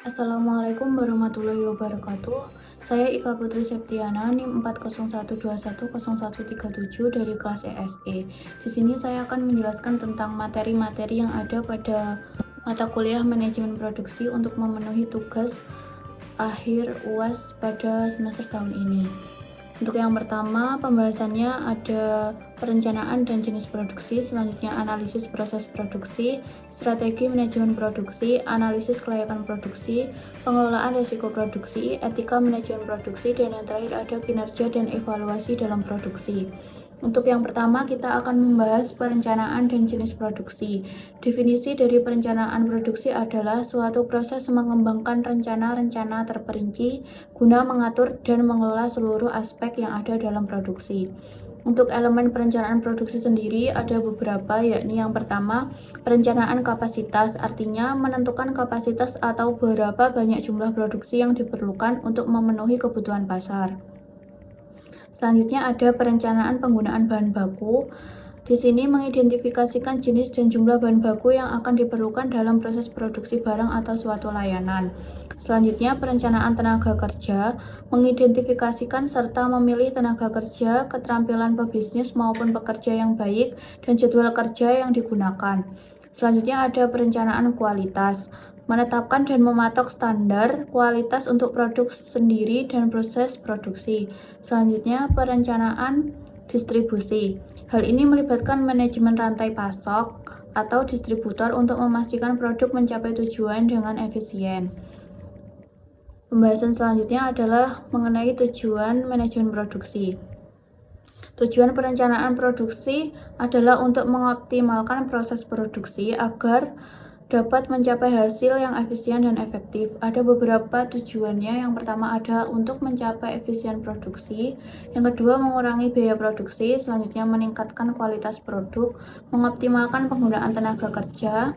Assalamualaikum warahmatullahi wabarakatuh. Saya Ika Putri Septiana, NIM 401210137 dari kelas ESE. Di sini saya akan menjelaskan tentang materi-materi yang ada pada mata kuliah manajemen produksi untuk memenuhi tugas akhir UAS pada semester tahun ini. Untuk yang pertama, pembahasannya ada perencanaan dan jenis produksi, selanjutnya analisis proses produksi, strategi manajemen produksi, analisis kelayakan produksi, pengelolaan risiko produksi, etika manajemen produksi, dan yang terakhir ada kinerja dan evaluasi dalam produksi. Untuk yang pertama, kita akan membahas perencanaan dan jenis produksi. Definisi dari perencanaan produksi adalah suatu proses mengembangkan rencana-rencana terperinci guna mengatur dan mengelola seluruh aspek yang ada dalam produksi. Untuk elemen perencanaan produksi sendiri ada beberapa, yakni yang pertama, perencanaan kapasitas, artinya menentukan kapasitas atau berapa banyak jumlah produksi yang diperlukan untuk memenuhi kebutuhan pasar. Selanjutnya ada perencanaan penggunaan bahan baku. Di sini mengidentifikasikan jenis dan jumlah bahan baku yang akan diperlukan dalam proses produksi barang atau suatu layanan. Selanjutnya, perencanaan tenaga kerja, mengidentifikasikan serta memilih tenaga kerja, keterampilan pebisnis maupun pekerja yang baik, dan jadwal kerja yang digunakan. Selanjutnya ada perencanaan kualitas, menetapkan dan mematok standar kualitas untuk produk sendiri dan proses produksi. Selanjutnya, perencanaan distribusi. Hal ini melibatkan manajemen rantai pasok atau distributor untuk memastikan produk mencapai tujuan dengan efisien. Pembahasan selanjutnya adalah mengenai tujuan manajemen produksi. Tujuan perencanaan produksi adalah untuk mengoptimalkan proses produksi agar dapat mencapai hasil yang efisien dan efektif. Ada beberapa tujuannya. Yang pertama ada untuk mencapai efisien produksi, yang kedua mengurangi biaya produksi, selanjutnya meningkatkan kualitas produk, mengoptimalkan penggunaan tenaga kerja,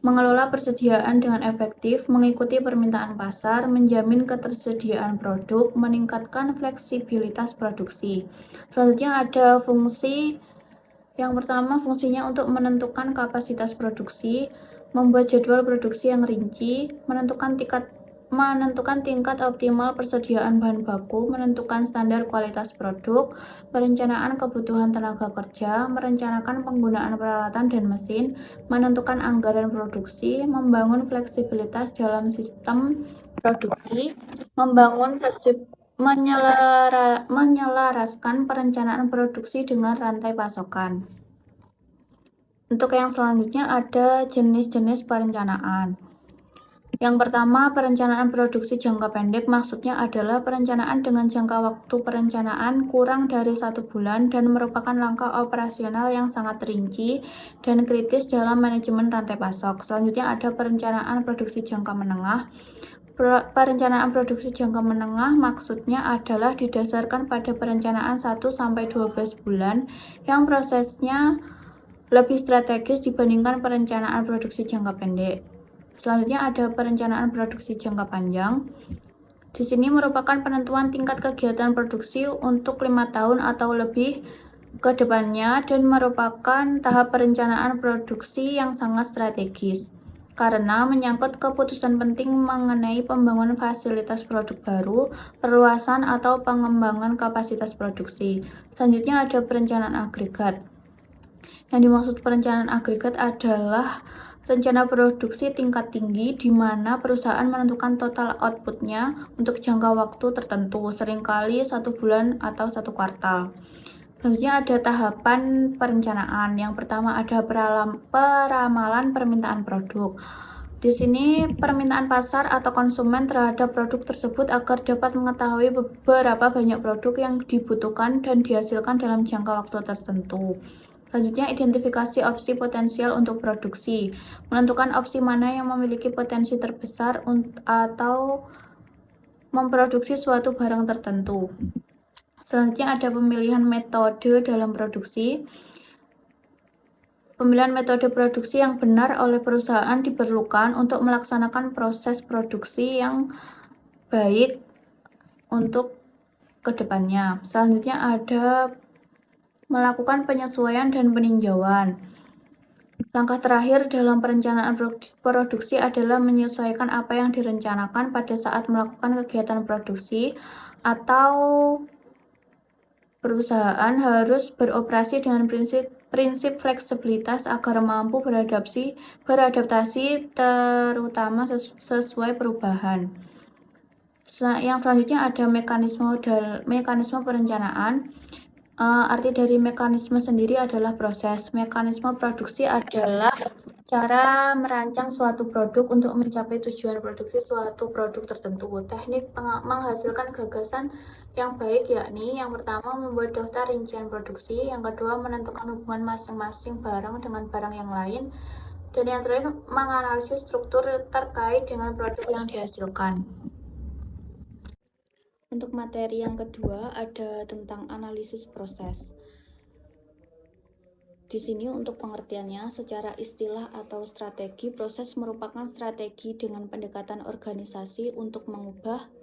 mengelola persediaan dengan efektif, mengikuti permintaan pasar, menjamin ketersediaan produk, meningkatkan fleksibilitas produksi. Selanjutnya ada fungsi. Yang pertama, fungsinya untuk menentukan kapasitas produksi, membuat jadwal produksi yang rinci, menentukan tingkat optimal persediaan bahan baku, menentukan standar kualitas produk, perencanaan kebutuhan tenaga kerja, merencanakan penggunaan peralatan dan mesin, menentukan anggaran produksi, membangun fleksibilitas dalam sistem produksi, menyelaraskan perencanaan produksi dengan rantai pasokan. Untuk yang selanjutnya ada jenis-jenis perencanaan. Yang pertama, perencanaan produksi jangka pendek, maksudnya adalah perencanaan dengan jangka waktu perencanaan kurang dari 1 bulan dan merupakan langkah operasional yang sangat rinci dan kritis dalam manajemen rantai pasok. Selanjutnya ada perencanaan produksi jangka menengah. Perencanaan produksi jangka menengah maksudnya adalah didasarkan pada perencanaan 1-12 bulan yang prosesnya lebih strategis dibandingkan perencanaan produksi jangka pendek. Selanjutnya ada perencanaan produksi jangka panjang. Di sini merupakan penentuan tingkat kegiatan produksi untuk 5 tahun atau lebih ke depannya dan merupakan tahap perencanaan produksi yang sangat strategis karena menyangkut keputusan penting mengenai pembangunan fasilitas produk baru, perluasan atau pengembangan kapasitas produksi. Selanjutnya ada perencanaan agregat. Yang dimaksud perencanaan agregat adalah rencana produksi tingkat tinggi di mana perusahaan menentukan total outputnya untuk jangka waktu tertentu, seringkali 1 bulan atau 1 kuartal. Selanjutnya ada tahapan perencanaan. Yang pertama ada peramalan permintaan produk. Di sini permintaan pasar atau konsumen terhadap produk tersebut agar dapat mengetahui beberapa banyak produk yang dibutuhkan dan dihasilkan dalam jangka waktu tertentu. Selanjutnya identifikasi opsi potensial untuk produksi. Menentukan opsi mana yang memiliki potensi terbesar atau memproduksi suatu barang tertentu. Selanjutnya ada pemilihan metode dalam produksi. Pemilihan metode produksi yang benar oleh perusahaan diperlukan untuk melaksanakan proses produksi yang baik untuk kedepannya. Selanjutnya ada melakukan penyesuaian dan peninjauan. Langkah terakhir dalam perencanaan produksi adalah menyesuaikan apa yang direncanakan pada saat melakukan kegiatan produksi atau perusahaan harus beroperasi dengan prinsip fleksibilitas agar mampu beradaptasi terutama sesuai perubahan. Yang selanjutnya ada mekanisme perencanaan. Arti dari mekanisme sendiri adalah proses. Mekanisme produksi adalah cara merancang suatu produk untuk mencapai tujuan produksi suatu produk tertentu. Teknik menghasilkan gagasan yang baik yakni yang pertama membuat daftar rincian produksi, yang kedua menentukan hubungan masing-masing barang dengan barang yang lain, dan yang terakhir menganalisis struktur terkait dengan produk yang dihasilkan. Untuk materi yang kedua ada tentang analisis proses. Di sini untuk pengertiannya, secara istilah atau strategi, proses merupakan strategi dengan pendekatan organisasi untuk mengubah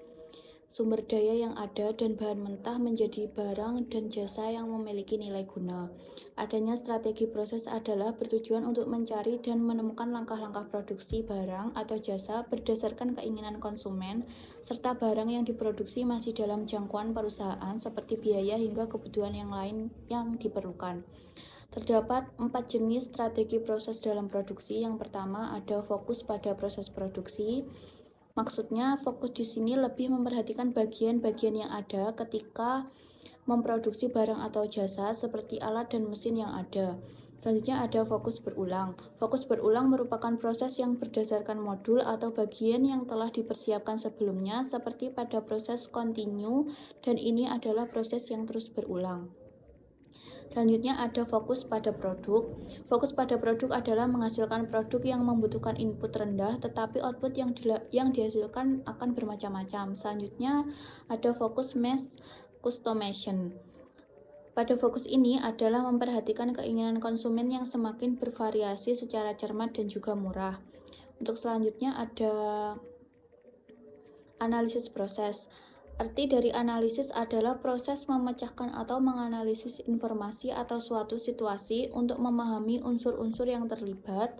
sumber daya yang ada dan bahan mentah menjadi barang dan jasa yang memiliki nilai guna. Adanya strategi proses adalah bertujuan untuk mencari dan menemukan langkah-langkah produksi barang atau jasa berdasarkan keinginan konsumen, serta barang yang diproduksi masih dalam jangkauan perusahaan seperti biaya hingga kebutuhan yang lain yang diperlukan. Terdapat 4 jenis strategi proses dalam produksi. Yang pertama ada fokus pada proses produksi. Maksudnya fokus di sini lebih memperhatikan bagian-bagian yang ada ketika memproduksi barang atau jasa seperti alat dan mesin yang ada. Selanjutnya ada fokus berulang. Fokus berulang merupakan proses yang berdasarkan modul atau bagian yang telah dipersiapkan sebelumnya seperti pada proses kontinu, dan ini adalah proses yang terus berulang. Selanjutnya ada fokus pada produk. Fokus pada produk adalah menghasilkan produk yang membutuhkan input rendah tetapi output yang dihasilkan akan bermacam-macam. Selanjutnya ada fokus mass customization. Pada fokus ini adalah memperhatikan keinginan konsumen yang semakin bervariasi secara cermat dan juga murah. Untuk selanjutnya ada analisis proses. Arti dari analisis adalah proses memecahkan atau menganalisis informasi atau suatu situasi untuk memahami unsur-unsur yang terlibat,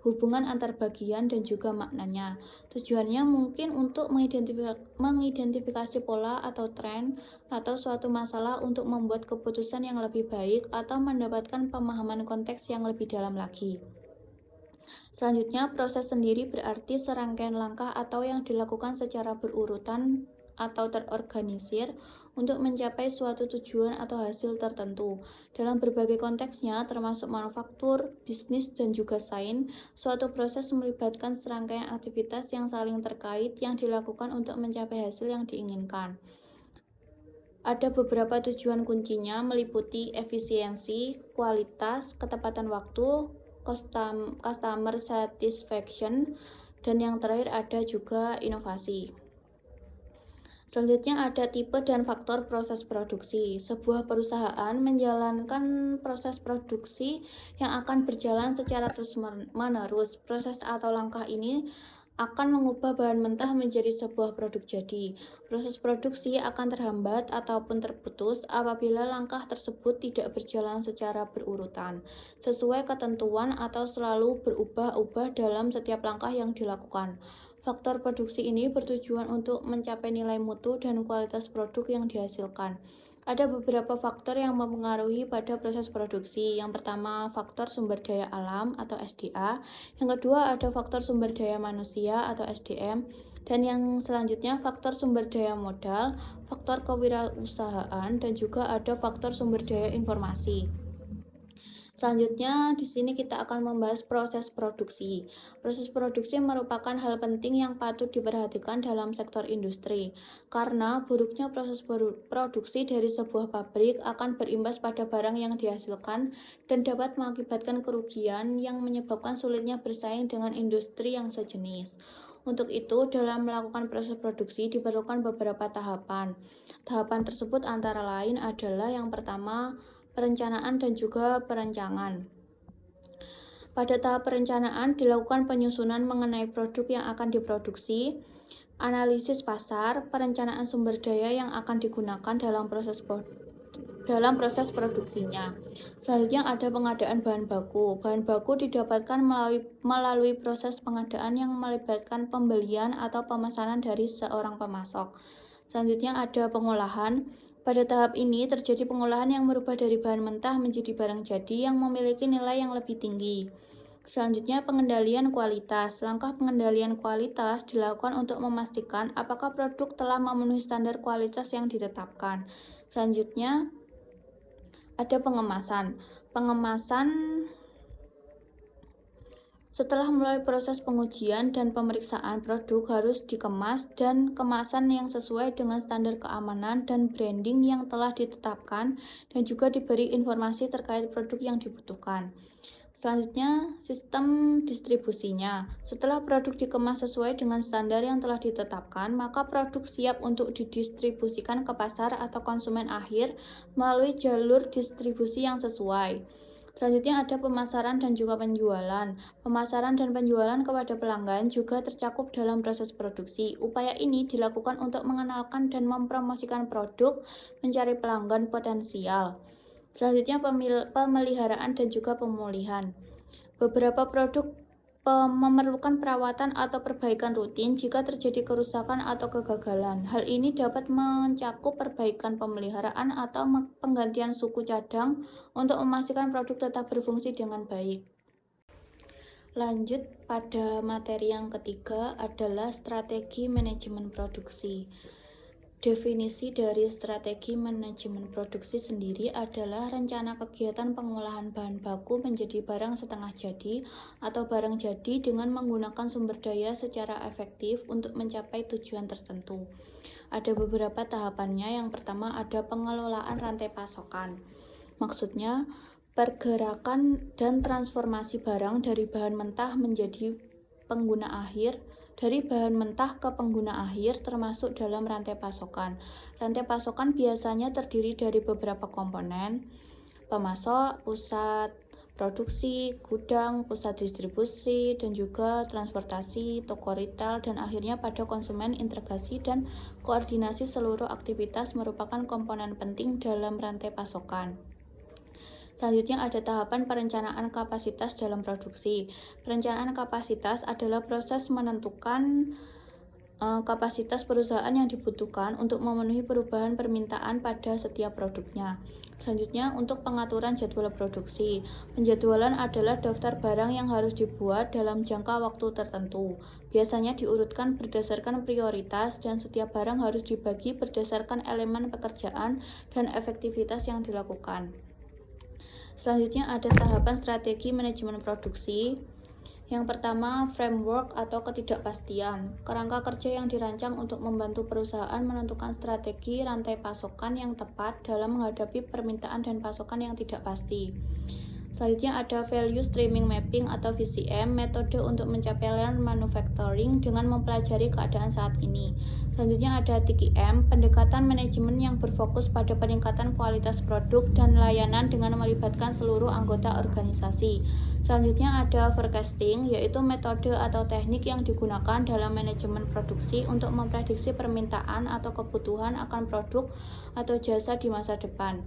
hubungan antar bagian, dan juga maknanya. Tujuannya mungkin untuk mengidentifikasi pola atau tren atau suatu masalah untuk membuat keputusan yang lebih baik atau mendapatkan pemahaman konteks yang lebih dalam lagi. Selanjutnya, proses sendiri berarti serangkaian langkah atau yang dilakukan secara berurutan atau terorganisir untuk mencapai suatu tujuan atau hasil tertentu. Dalam berbagai konteksnya, termasuk manufaktur, bisnis, dan juga sains, suatu proses melibatkan serangkaian aktivitas yang saling terkait yang dilakukan untuk mencapai hasil yang diinginkan. Ada beberapa tujuan kuncinya meliputi efisiensi, kualitas, ketepatan waktu, customer satisfaction, dan yang terakhir ada juga inovasi. Selanjutnya ada tipe dan faktor proses produksi. Sebuah perusahaan menjalankan proses produksi yang akan berjalan secara terus-menerus. Proses atau langkah ini akan mengubah bahan mentah menjadi sebuah produk jadi. Proses produksi akan terhambat ataupun terputus apabila langkah tersebut tidak berjalan secara berurutan, sesuai ketentuan atau selalu berubah-ubah dalam setiap langkah yang dilakukan. Faktor produksi ini bertujuan untuk mencapai nilai mutu dan kualitas produk yang dihasilkan. Ada beberapa faktor yang mempengaruhi pada proses produksi. Yang pertama, faktor sumber daya alam atau SDA. Yang kedua, ada faktor sumber daya manusia atau SDM. Dan yang selanjutnya, faktor sumber daya modal, faktor kewirausahaan, dan juga ada faktor sumber daya informasi. Selanjutnya, di sini kita akan membahas proses produksi. Proses produksi merupakan hal penting yang patut diperhatikan dalam sektor industri, karena buruknya proses produksi dari sebuah pabrik akan berimbas pada barang yang dihasilkan dan dapat mengakibatkan kerugian yang menyebabkan sulitnya bersaing dengan industri yang sejenis. Untuk itu, dalam melakukan proses produksi diperlukan beberapa tahapan. Tahapan tersebut antara lain adalah yang pertama, perencanaan dan juga perencangan. Pada tahap perencanaan dilakukan penyusunan mengenai produk yang akan diproduksi, analisis pasar, perencanaan sumber daya yang akan digunakan dalam proses dalam proses produksinya. Selanjutnya ada pengadaan bahan baku. Bahan baku didapatkan melalui proses pengadaan yang melibatkan pembelian atau pemesanan dari seorang pemasok. Selanjutnya ada pengolahan. Pada tahap ini terjadi pengolahan yang merubah dari bahan mentah menjadi barang jadi yang memiliki nilai yang lebih tinggi. Selanjutnya pengendalian kualitas. Langkah pengendalian kualitas dilakukan untuk memastikan apakah produk telah memenuhi standar kualitas yang ditetapkan. Selanjutnya ada pengemasan. Pengemasan setelah melalui proses pengujian dan pemeriksaan, produk harus dikemas dan kemasan yang sesuai dengan standar keamanan dan branding yang telah ditetapkan dan juga diberi informasi terkait produk yang dibutuhkan. Selanjutnya, sistem distribusinya. Setelah produk dikemas sesuai dengan standar yang telah ditetapkan, maka produk siap untuk didistribusikan ke pasar atau konsumen akhir melalui jalur distribusi yang sesuai. Selanjutnya ada pemasaran dan juga penjualan. Pemasaran dan penjualan kepada pelanggan juga tercakup dalam proses produksi. Upaya ini dilakukan untuk mengenalkan dan mempromosikan produk, mencari pelanggan potensial. Selanjutnya pemeliharaan dan juga pemulihan. Beberapa produk memerlukan perawatan atau perbaikan rutin jika terjadi kerusakan atau kegagalan. Hal ini dapat mencakup perbaikan pemeliharaan atau penggantian suku cadang untuk memastikan produk tetap berfungsi dengan baik. Lanjut pada materi yang ketiga adalah strategi manajemen produksi. Definisi dari strategi manajemen produksi sendiri adalah rencana kegiatan pengolahan bahan baku menjadi barang setengah jadi atau barang jadi dengan menggunakan sumber daya secara efektif untuk mencapai tujuan tertentu. Ada beberapa tahapannya. Yang pertama ada pengelolaan rantai pasokan. Maksudnya, pergerakan dan transformasi barang dari bahan mentah menjadi pengguna akhir, dari bahan mentah ke pengguna akhir termasuk dalam rantai pasokan. Rantai pasokan biasanya terdiri dari beberapa komponen: pemasok, pusat produksi, gudang, pusat distribusi, dan juga transportasi, toko retail, dan akhirnya pada konsumen. Integrasi dan koordinasi seluruh aktivitas merupakan komponen penting dalam rantai pasokan. Selanjutnya ada tahapan perencanaan kapasitas dalam produksi. Perencanaan kapasitas adalah proses menentukan kapasitas perusahaan yang dibutuhkan untuk memenuhi perubahan permintaan pada setiap produknya. Selanjutnya untuk pengaturan jadwal produksi. Penjadwalan adalah daftar barang yang harus dibuat dalam jangka waktu tertentu. Biasanya diurutkan berdasarkan prioritas dan setiap barang harus dibagi berdasarkan elemen pekerjaan dan efektivitas yang dilakukan. Selanjutnya ada tahapan strategi manajemen produksi. Yang pertama, framework atau ketidakpastian. Kerangka kerja yang dirancang untuk membantu perusahaan menentukan strategi rantai pasokan yang tepat dalam menghadapi permintaan dan pasokan yang tidak pasti. Selanjutnya ada value streaming mapping atau VCM, metode untuk mencapai lean manufacturing dengan mempelajari keadaan saat ini. Selanjutnya ada TKM, pendekatan manajemen yang berfokus pada peningkatan kualitas produk dan layanan dengan melibatkan seluruh anggota organisasi. Selanjutnya ada forecasting, yaitu metode atau teknik yang digunakan dalam manajemen produksi untuk memprediksi permintaan atau kebutuhan akan produk atau jasa di masa depan.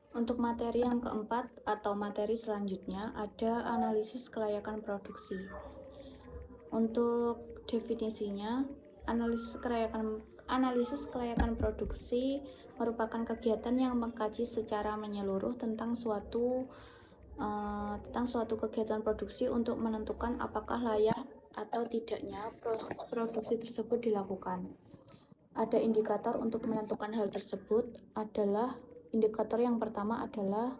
Untuk materi yang keempat atau materi selanjutnya ada analisis kelayakan produksi. Untuk definisinya, analisis kelayakan produksi merupakan kegiatan yang mengkaji secara menyeluruh tentang suatu kegiatan produksi untuk menentukan apakah layak atau tidaknya produksi tersebut dilakukan. Ada indikator untuk menentukan hal tersebut adalah indikator yang pertama adalah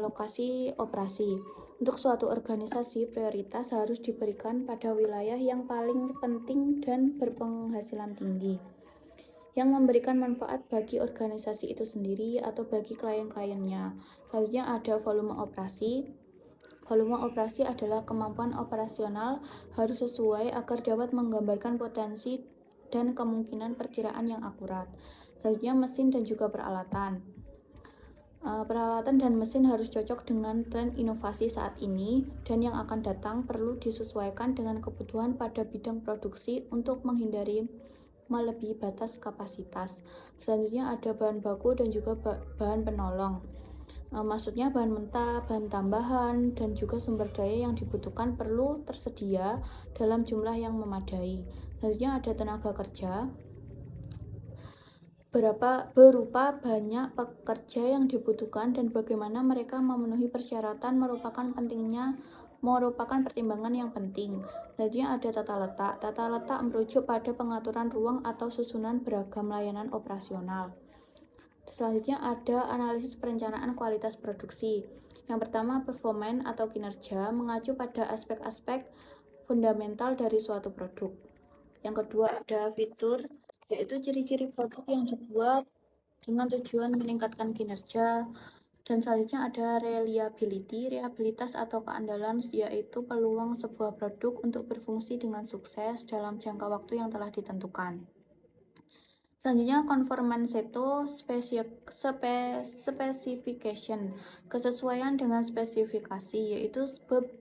lokasi operasi. Untuk suatu organisasi, prioritas harus diberikan pada wilayah yang paling penting dan berpenghasilan tinggi, yang memberikan manfaat bagi organisasi itu sendiri atau bagi klien-kliennya. Selanjutnya ada volume operasi. Volume operasi adalah kemampuan operasional harus sesuai agar dapat menggambarkan potensi dan kemungkinan perkiraan yang akurat. Selanjutnya mesin dan juga peralatan. Peralatan dan mesin harus cocok dengan tren inovasi saat ini dan yang akan datang, perlu disesuaikan dengan kebutuhan pada bidang produksi untuk menghindari melebihi batas kapasitas. Selanjutnya ada bahan baku dan juga bahan penolong. Maksudnya bahan mentah, bahan tambahan, dan juga sumber daya yang dibutuhkan perlu tersedia dalam jumlah yang memadai. Selanjutnya ada tenaga kerja. Berupa banyak pekerja yang dibutuhkan dan bagaimana mereka memenuhi persyaratan merupakan pertimbangan yang penting. Selanjutnya ada tata letak. Tata letak merujuk pada pengaturan ruang atau susunan beragam layanan operasional. Selanjutnya ada analisis perencanaan kualitas produksi. Yang pertama, performan atau kinerja mengacu pada aspek-aspek fundamental dari suatu produk. Yang kedua ada fitur, yaitu ciri-ciri produk yang dibuat dengan tujuan meningkatkan kinerja. Dan selanjutnya ada reliability, reliabilitas atau keandalan, yaitu peluang sebuah produk untuk berfungsi dengan sukses dalam jangka waktu yang telah ditentukan. Selanjutnya conformance itu specification, kesesuaian dengan spesifikasi, yaitu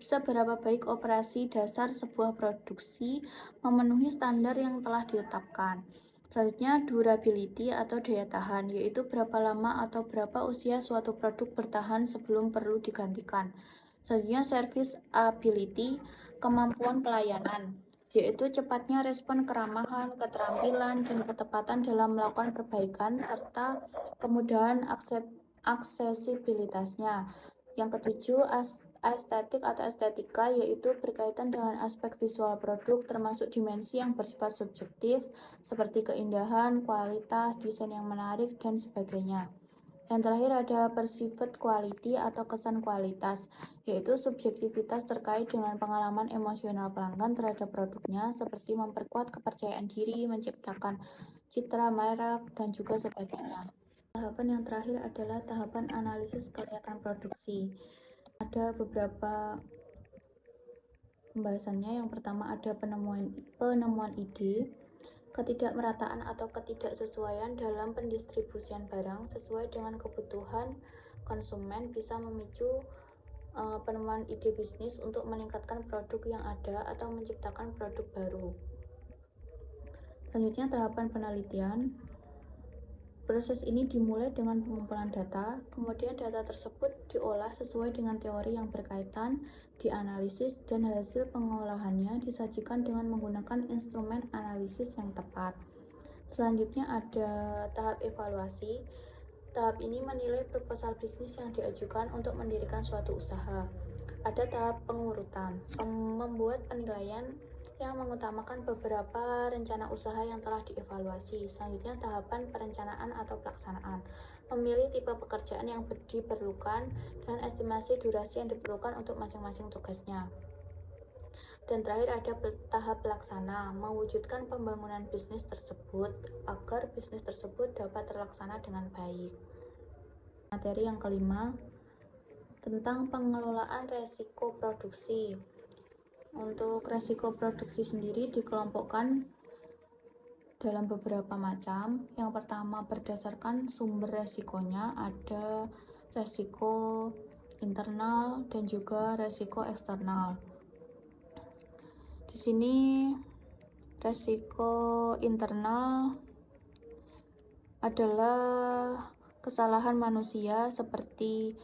seberapa baik operasi dasar sebuah produksi memenuhi standar yang telah ditetapkan. Selanjutnya durability atau daya tahan, yaitu berapa lama atau berapa usia suatu produk bertahan sebelum perlu digantikan. Selanjutnya service ability, kemampuan pelayanan, yaitu cepatnya respon keramahan, keterampilan, dan ketepatan dalam melakukan perbaikan, serta kemudahan aksesibilitasnya. Yang ketujuh, estetik atau estetika, yaitu berkaitan dengan aspek visual produk, termasuk dimensi yang bersifat subjektif, seperti keindahan, kualitas, desain yang menarik, dan sebagainya. Yang terakhir ada perceived quality atau kesan kualitas, yaitu subjektivitas terkait dengan pengalaman emosional pelanggan terhadap produknya, seperti memperkuat kepercayaan diri, menciptakan citra merek, dan juga sebagainya. Tahapan yang terakhir adalah tahapan analisis kelayakan produksi. Ada beberapa pembahasannya. Yang pertama ada penemuan ide, ketidakmerataan atau ketidaksesuaian dalam pendistribusian barang sesuai dengan kebutuhan konsumen bisa memicu penemuan ide bisnis untuk meningkatkan produk yang ada atau menciptakan produk baru. Selanjutnya tahapan penelitian. Proses ini dimulai dengan pengumpulan data, kemudian data tersebut diolah sesuai dengan teori yang berkaitan, dianalisis, dan hasil pengolahannya disajikan dengan menggunakan instrumen analisis yang tepat. Selanjutnya ada tahap evaluasi. Tahap ini menilai proposal bisnis yang diajukan untuk mendirikan suatu usaha. Ada tahap pengurutan, membuat penilaian yang mengutamakan beberapa rencana usaha yang telah dievaluasi. Selanjutnya tahapan perencanaan atau pelaksanaan, memilih tipe pekerjaan yang diperlukan dan estimasi durasi yang diperlukan untuk masing-masing tugasnya. Dan terakhir ada tahap pelaksana, mewujudkan pembangunan bisnis tersebut agar bisnis tersebut dapat terlaksana dengan baik. Materi yang kelima tentang pengelolaan resiko produksi. Untuk resiko produksi sendiri dikelompokkan dalam beberapa macam. Yang pertama berdasarkan sumber resikonya, ada resiko internal dan juga resiko eksternal. Di sini resiko internal adalah kesalahan manusia seperti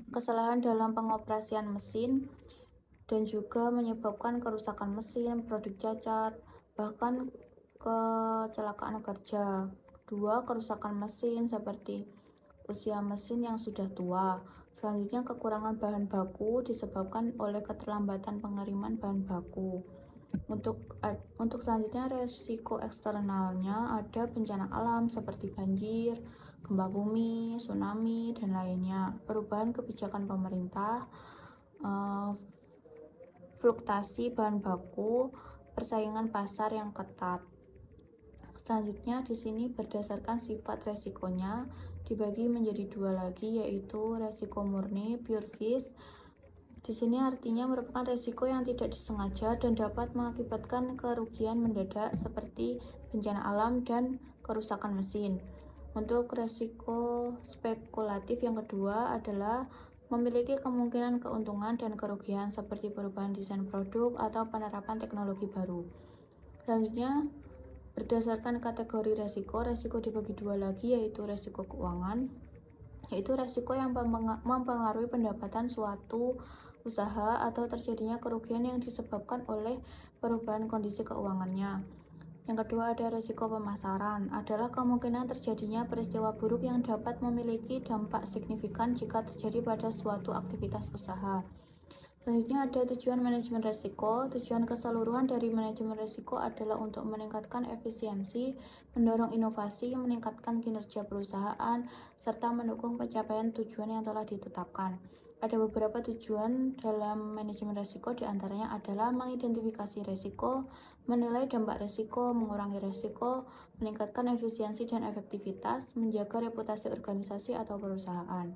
kesalahan dalam pengoperasian mesin dan juga menyebabkan kerusakan mesin, produk cacat, bahkan kecelakaan kerja. Kedua, kerusakan mesin seperti usia mesin yang sudah tua. Selanjutnya, kekurangan bahan baku disebabkan oleh keterlambatan pengiriman bahan baku. Untuk selanjutnya, resiko eksternalnya ada bencana alam seperti banjir, gempa bumi, tsunami, dan lainnya. Perubahan kebijakan pemerintah, fluktuasi bahan baku, persaingan pasar yang ketat. Selanjutnya di sini berdasarkan sifat resikonya dibagi menjadi dua lagi, yaitu resiko murni pure risk. Di sini artinya merupakan resiko yang tidak disengaja dan dapat mengakibatkan kerugian mendadak seperti bencana alam dan kerusakan mesin. Untuk resiko spekulatif yang kedua adalah memiliki kemungkinan keuntungan dan kerugian seperti perubahan desain produk atau penerapan teknologi baru. Selanjutnya Berdasarkan kategori resiko dibagi dua lagi, yaitu resiko keuangan, yaitu resiko yang mempengaruhi pendapatan suatu usaha atau terjadinya kerugian yang disebabkan oleh perubahan kondisi keuangannya. Yang kedua ada resiko pemasaran, adalah kemungkinan terjadinya peristiwa buruk yang dapat memiliki dampak signifikan jika terjadi pada suatu aktivitas usaha. Selanjutnya ada tujuan manajemen risiko. Tujuan keseluruhan dari manajemen risiko adalah untuk meningkatkan efisiensi, mendorong inovasi, meningkatkan kinerja perusahaan, serta mendukung pencapaian tujuan yang telah ditetapkan. Ada beberapa tujuan dalam manajemen risiko, diantaranya adalah mengidentifikasi risiko, menilai dampak risiko, mengurangi risiko, meningkatkan efisiensi dan efektivitas, menjaga reputasi organisasi atau perusahaan.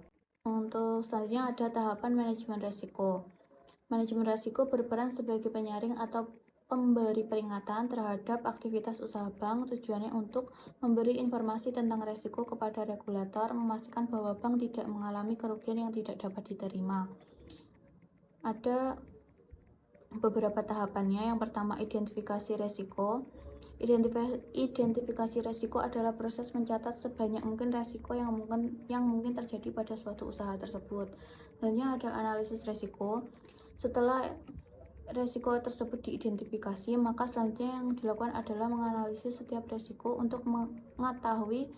Untuk selanjutnya ada tahapan manajemen risiko. Manajemen risiko berperan sebagai penyaring atau pemberi peringatan terhadap aktivitas usaha bank. Tujuannya untuk memberi informasi tentang risiko kepada regulator, memastikan bahwa bank tidak mengalami kerugian yang tidak dapat diterima. Ada beberapa tahapannya. Yang pertama, identifikasi risiko. Identifikasi risiko adalah proses mencatat sebanyak mungkin risiko yang mungkin terjadi pada suatu usaha tersebut. Selanjutnya ada analisis risiko. Setelah risiko tersebut diidentifikasi, maka selanjutnya yang dilakukan adalah menganalisis setiap risiko untuk mengetahui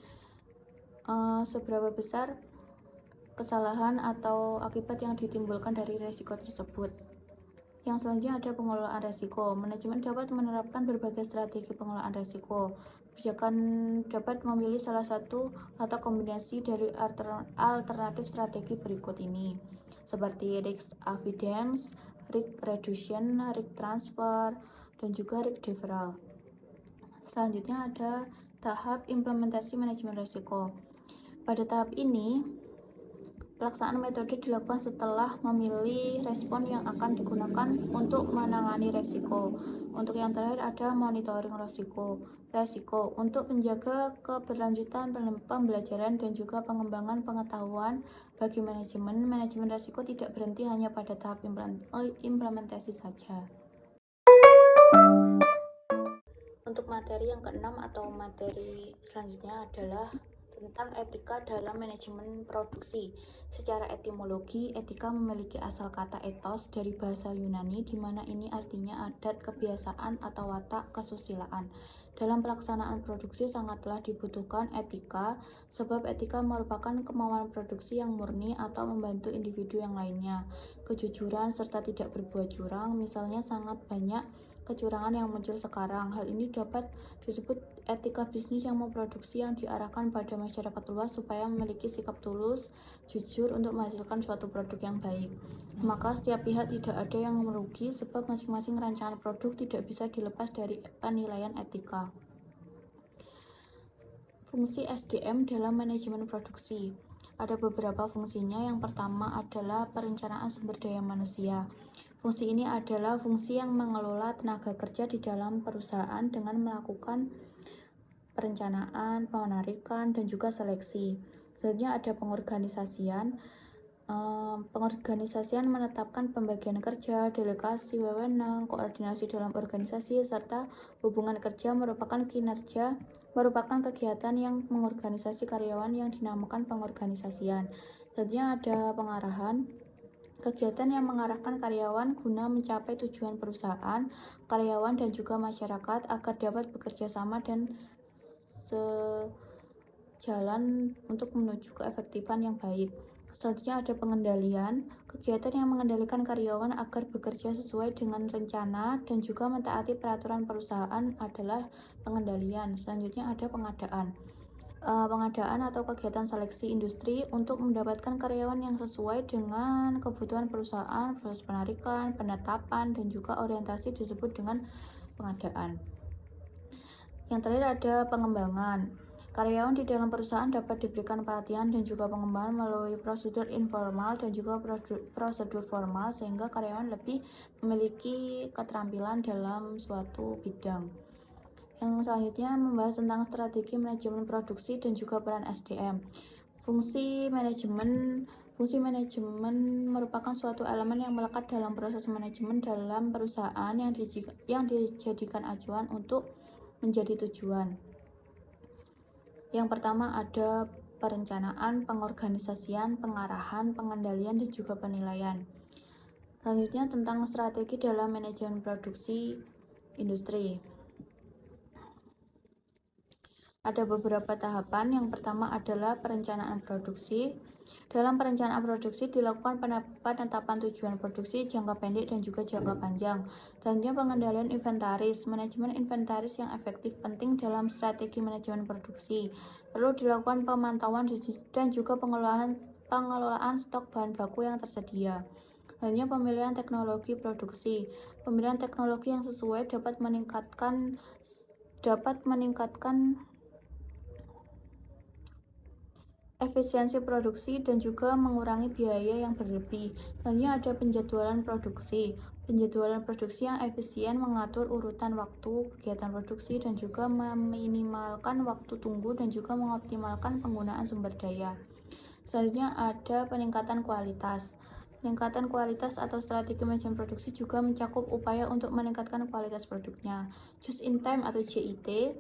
seberapa besar kesalahan atau akibat yang ditimbulkan dari risiko tersebut. Yang selanjutnya ada pengelolaan risiko. Manajemen dapat menerapkan berbagai strategi pengelolaan risiko. Kebijakan dapat memilih salah satu atau kombinasi dari alternatif strategi berikut ini, seperti risk avoidance, risk reduction, risk transfer, dan juga risk deferral. Selanjutnya ada tahap implementasi manajemen risiko. Pada tahap ini, pelaksanaan metode dilakukan setelah memilih respon yang akan digunakan untuk menangani risiko. Untuk yang terakhir ada monitoring risiko. Untuk menjaga keberlanjutan pembelajaran dan juga pengembangan pengetahuan bagi manajemen risiko tidak berhenti hanya pada tahap implementasi saja. Untuk materi yang keenam atau materi selanjutnya adalah tentang etika dalam manajemen produksi. Secara etimologi, etika memiliki asal kata ethos dari bahasa Yunani, di mana ini artinya adat, kebiasaan, atau watak kesusilaan. Dalam pelaksanaan produksi sangatlah dibutuhkan etika, sebab etika merupakan kemauan produksi yang murni atau membantu individu yang lainnya. Kejujuran serta tidak berbuat curang, misalnya sangat banyak kecurangan yang muncul sekarang. Hal ini dapat disebut etika bisnis yang memproduksi yang diarahkan pada masyarakat luas supaya memiliki sikap tulus, jujur untuk menghasilkan suatu produk yang baik. Maka setiap pihak tidak ada yang merugi sebab masing-masing rancangan produk tidak bisa dilepas dari penilaian etika. Fungsi SDM dalam manajemen produksi. Ada beberapa fungsinya. Yang pertama adalah perencanaan sumber daya manusia. Fungsi ini adalah fungsi yang mengelola tenaga kerja di dalam perusahaan dengan melakukan perencanaan, penarikan, dan juga seleksi. Selanjutnya ada pengorganisasian. Pengorganisasian menetapkan pembagian kerja, delegasi wewenang, koordinasi dalam organisasi, serta hubungan kerja merupakan kegiatan yang mengorganisasi karyawan yang dinamakan pengorganisasian. Selanjutnya ada pengarahan. Kegiatan yang mengarahkan karyawan guna mencapai tujuan perusahaan, karyawan, dan juga masyarakat agar dapat bekerja sama dan sejalan untuk menuju keefektifan yang baik. Selanjutnya ada pengendalian. Kegiatan yang mengendalikan karyawan agar bekerja sesuai dengan rencana dan juga mentaati peraturan perusahaan adalah pengendalian. Selanjutnya ada pengadaan. Pengadaan atau kegiatan seleksi industri untuk mendapatkan karyawan yang sesuai dengan kebutuhan perusahaan, proses penarikan, penetapan, dan juga orientasi disebut dengan pengadaan. Yang terakhir ada pengembangan. Karyawan di dalam perusahaan dapat diberikan pelatihan dan juga pengembangan melalui prosedur informal dan juga prosedur formal sehingga karyawan lebih memiliki keterampilan dalam suatu bidang. Yang selanjutnya membahas tentang strategi manajemen produksi dan juga peran SDM. Fungsi manajemen merupakan suatu elemen yang melekat dalam proses manajemen dalam perusahaan yang dijadikan acuan untuk menjadi tujuan. Yang pertama ada perencanaan, pengorganisasian, pengarahan, pengendalian, dan juga penilaian. Selanjutnya tentang strategi dalam manajemen produksi industri. Ada beberapa tahapan. Yang pertama adalah perencanaan produksi. Dalam perencanaan produksi dilakukan penetapan tujuan produksi jangka pendek dan juga jangka panjang. Selanjutnya pengendalian inventaris. Manajemen inventaris yang efektif penting dalam strategi manajemen produksi. Perlu dilakukan pemantauan dan juga pengelolaan stok bahan baku yang tersedia. Selanjutnya pemilihan teknologi produksi. Pemilihan teknologi yang sesuai dapat meningkatkan efisiensi produksi dan juga mengurangi biaya yang berlebih. Selanjutnya ada penjadwalan produksi. Penjadwalan produksi yang efisien mengatur urutan waktu kegiatan produksi dan juga meminimalkan waktu tunggu dan juga mengoptimalkan penggunaan sumber daya. Selanjutnya ada peningkatan kualitas. Peningkatan kualitas atau strategi manajemen produksi juga mencakup upaya untuk meningkatkan kualitas produknya. Just in time atau JIT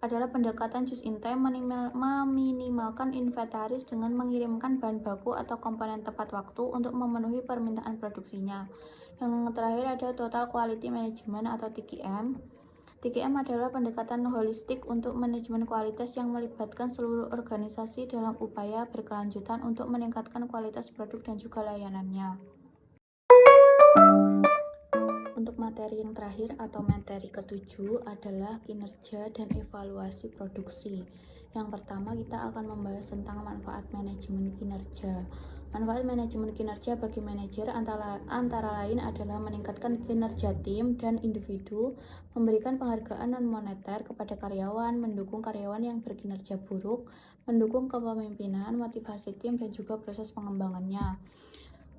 adalah pendekatan just in time, meminimalkan inventaris dengan mengirimkan bahan baku atau komponen tepat waktu untuk memenuhi permintaan produksinya. Yang terakhir ada total quality management atau TQM. TQM adalah pendekatan holistik untuk manajemen kualitas yang melibatkan seluruh organisasi dalam upaya berkelanjutan untuk meningkatkan kualitas produk dan juga layanannya. Untuk materi yang terakhir atau materi ketujuh adalah kinerja dan evaluasi produksi. Yang pertama kita akan membahas tentang manfaat manajemen kinerja. Manfaat manajemen kinerja bagi manajer antara lain adalah meningkatkan kinerja tim dan individu, memberikan penghargaan non-moneter kepada karyawan, mendukung karyawan yang berkinerja buruk, mendukung kepemimpinan, motivasi tim, dan juga proses pengembangannya.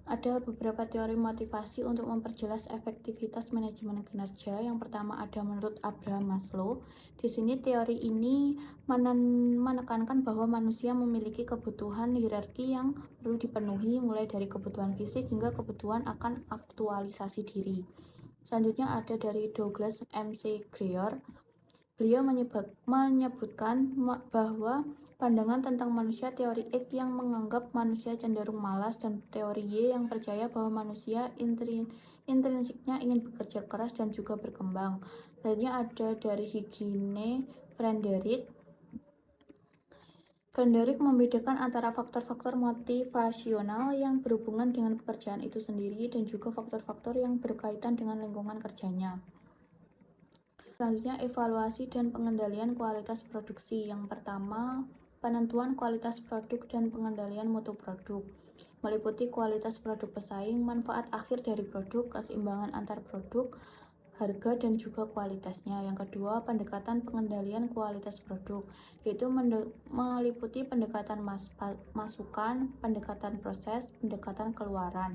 Ada beberapa teori motivasi untuk memperjelas efektivitas manajemen kinerja. Yang pertama ada menurut Abraham Maslow. Di sini teori ini menekankan bahwa manusia memiliki kebutuhan hierarki yang perlu dipenuhi mulai dari kebutuhan fisik hingga kebutuhan akan aktualisasi diri. Selanjutnya ada dari Douglas McGregor. Beliau menyebutkan bahwa pandangan tentang manusia teori X yang menganggap manusia cenderung malas dan teori Y yang percaya bahwa manusia intrinsiknya ingin bekerja keras dan juga berkembang. Selanjutnya ada dari Higgine Frederick. Frederick membedakan antara faktor-faktor motivasional yang berhubungan dengan pekerjaan itu sendiri dan juga faktor-faktor yang berkaitan dengan lingkungan kerjanya. Selanjutnya evaluasi dan pengendalian kualitas produksi. Yang pertama, penentuan kualitas produk dan pengendalian mutu produk. Meliputi kualitas produk pesaing, manfaat akhir dari produk, keseimbangan antar produk, harga dan juga kualitasnya. Yang kedua, pendekatan pengendalian kualitas produk, yaitu meliputi pendekatan masukan, pendekatan proses, pendekatan keluaran.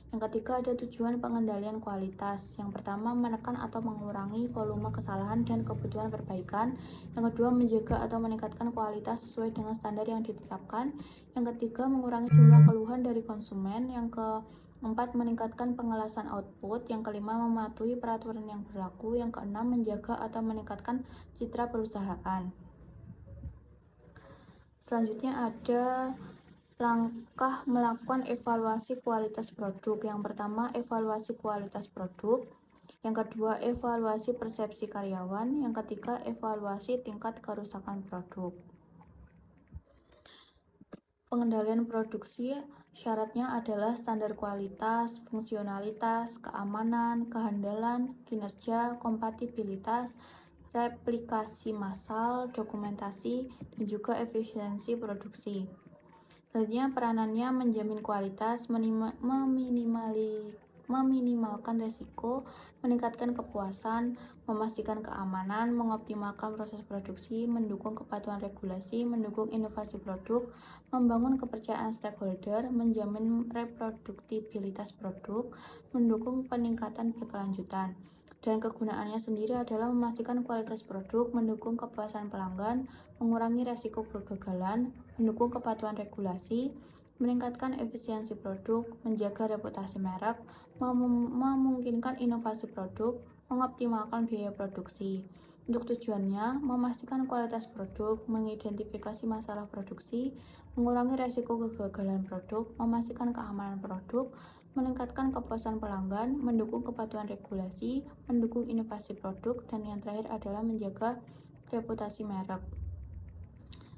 Yang ketiga ada tujuan pengendalian kualitas. Yang pertama menekan atau mengurangi volume kesalahan dan kebutuhan perbaikan. Yang kedua menjaga atau meningkatkan kualitas sesuai dengan standar yang ditetapkan. Yang ketiga mengurangi jumlah keluhan dari konsumen. Yang keempat meningkatkan pengelasan output. Yang kelima mematuhi peraturan yang berlaku. Yang keenam menjaga atau meningkatkan citra perusahaan. Selanjutnya ada langkah melakukan evaluasi kualitas produk. Yang pertama, evaluasi kualitas produk. Yang kedua, evaluasi persepsi karyawan. Yang ketiga, evaluasi tingkat kerusakan produk. Pengendalian produksi syaratnya adalah standar kualitas, fungsionalitas, keamanan, kehandalan, kinerja, kompatibilitas, replikasi massal, dokumentasi, dan juga efisiensi produksi. Selanjutnya peranannya menjamin kualitas, meminimalkan resiko, meningkatkan kepuasan, memastikan keamanan, mengoptimalkan proses produksi, mendukung kepatuhan regulasi, mendukung inovasi produk, membangun kepercayaan stakeholder, menjamin reproduktibilitas produk, mendukung peningkatan berkelanjutan. Dan kegunaannya sendiri adalah memastikan kualitas produk, mendukung kepuasan pelanggan, mengurangi resiko kegagalan, mendukung kepatuhan regulasi, meningkatkan efisiensi produk, menjaga reputasi merek, memungkinkan inovasi produk, mengoptimalkan biaya produksi. Untuk tujuannya, memastikan kualitas produk, mengidentifikasi masalah produksi, mengurangi resiko kegagalan produk, memastikan keamanan produk, meningkatkan kepuasan pelanggan, mendukung kepatuhan regulasi, mendukung inovasi produk, dan yang terakhir adalah menjaga reputasi merek.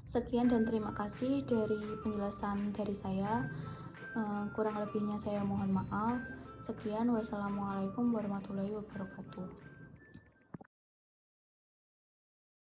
Sekian dan terima kasih dari penjelasan dari saya. Kurang lebihnya saya mohon maaf. Sekian, wassalamualaikum warahmatullahi wabarakatuh.